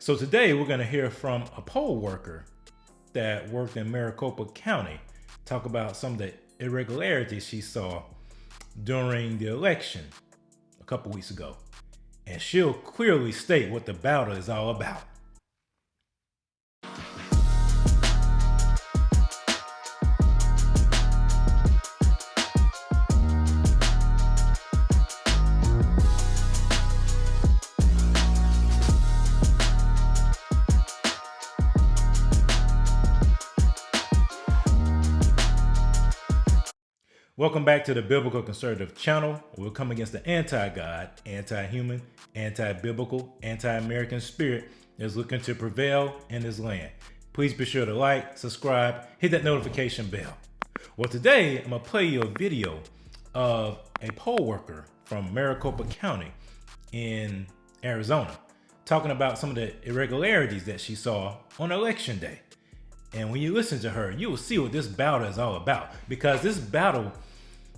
So today we're going to hear from a poll worker that worked in Maricopa County, talk about some of the irregularities she saw during the election a couple weeks ago. And she'll clearly state what the battle is all about. Welcome back to the Biblical Conservative channel. We'll come against the anti-God, anti-human, anti-biblical, anti-American spirit that's looking to prevail in this land. Please be sure to like, subscribe, hit that notification bell. Well, today I'm gonna play you a video of a poll worker from Maricopa County in Arizona talking about some of the irregularities that she saw on election day. And when you listen to her, you will see what this battle is all about. Because this battle,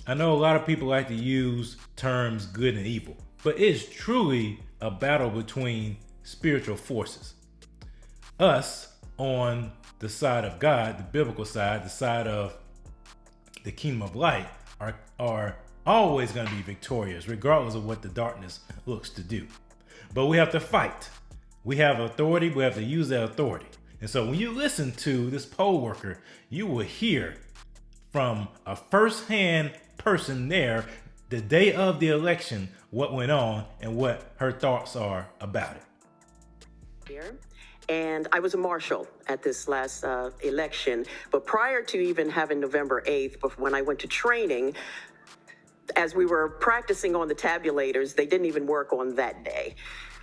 I know a lot of people like to use terms good and evil, but it's truly a battle between spiritual forces. Us on the side of God, the biblical side, the side of the kingdom of light, are always going to be victorious, regardless of what the darkness looks to do. But we have to fight. We have authority. We have to use that authority. And so when you listen to this poll worker, you will hear from a first-hand person there the day of the election what went on and what her thoughts are about it. And I was a marshal at this last election, but prior to even having November 8th, when I went to training, as we were practicing on the tabulators, they didn't even work on that day.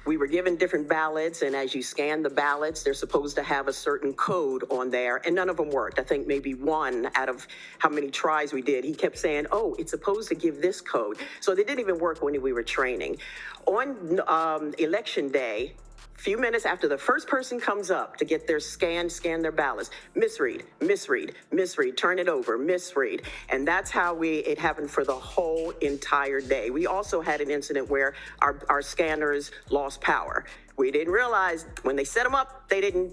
We were given different ballots, and as you scan the ballots, they're supposed to have a certain code on there, and none of them worked. I think maybe one out of how many tries we did, he kept saying, oh, it's supposed to give this code. So they didn't even work when we were training. On election day, few minutes after the first person comes up to get their scan their ballots, misread, turn it over, misread. And that's how it happened for the whole entire day. We also had an incident where our scanners lost power. We didn't realize when they set them up, they didn't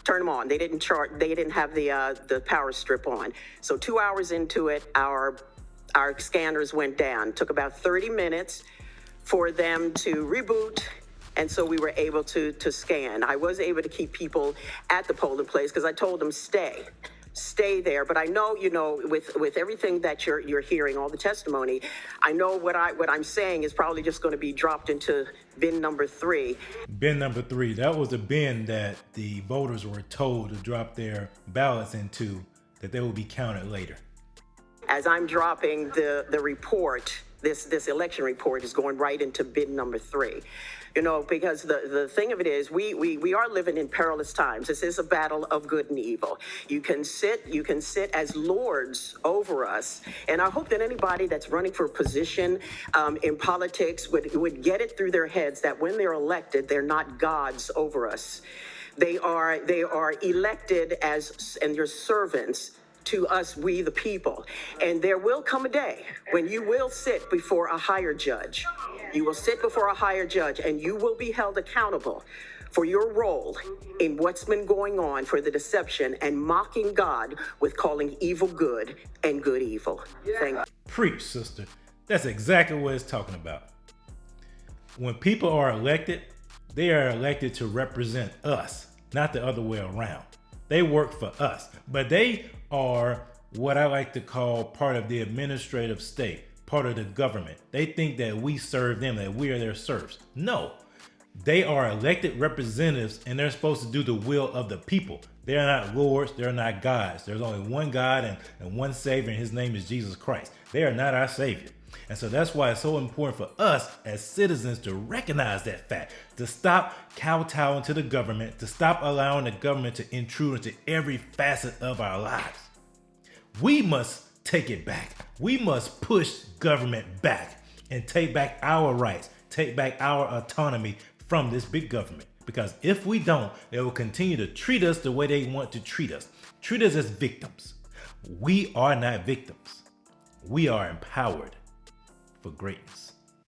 turn them on. They didn't have the power strip on. So 2 hours into it, our scanners went down. It took about 30 minutes for them to reboot. And so we were able to scan. I was able to keep people at the polling place because I told them stay there. But I know, with everything that you're hearing, all the testimony, I know what I'm saying is probably just going to be dropped into bin number 3. Bin number 3, that was the bin that the voters were told to drop their ballots into, that they will be counted later. As I'm dropping the report, this election report is going right into bin number 3. Because the thing of it is, we are living in perilous times. This is a battle of good and evil. You can sit as lords over us. And I hope that anybody that's running for a position in politics would get it through their heads that when they're elected, they're not gods over us. They are elected and your servants to us, we the people. And there will come a day when you will sit before a higher judge. You will sit before a higher judge and you will be held accountable for your role in what's been going on, for the deception and mocking God with calling evil good and good evil. Thank you. Preach, sister. That's exactly what it's talking about. When people are elected, they are elected to represent us, not the other way around. They work for us, but they are what I like to call part of the administrative state, part of the government. They think that we serve them, that we are their serfs. No, they are elected representatives and they're supposed to do the will of the people. They're not lords, they're not gods. There's only one God and one Savior, and his name is Jesus Christ. They are not our Savior. And so that's why it's so important for us as citizens to recognize that fact, to stop kowtowing to the government, to stop allowing the government to intrude into every facet of our lives. We must take it back. We must push government back and take back our rights, take back our autonomy from this big government. Because if we don't, they will continue to treat us the way they want to treat us as victims. We are not victims. We are empowered for greatness.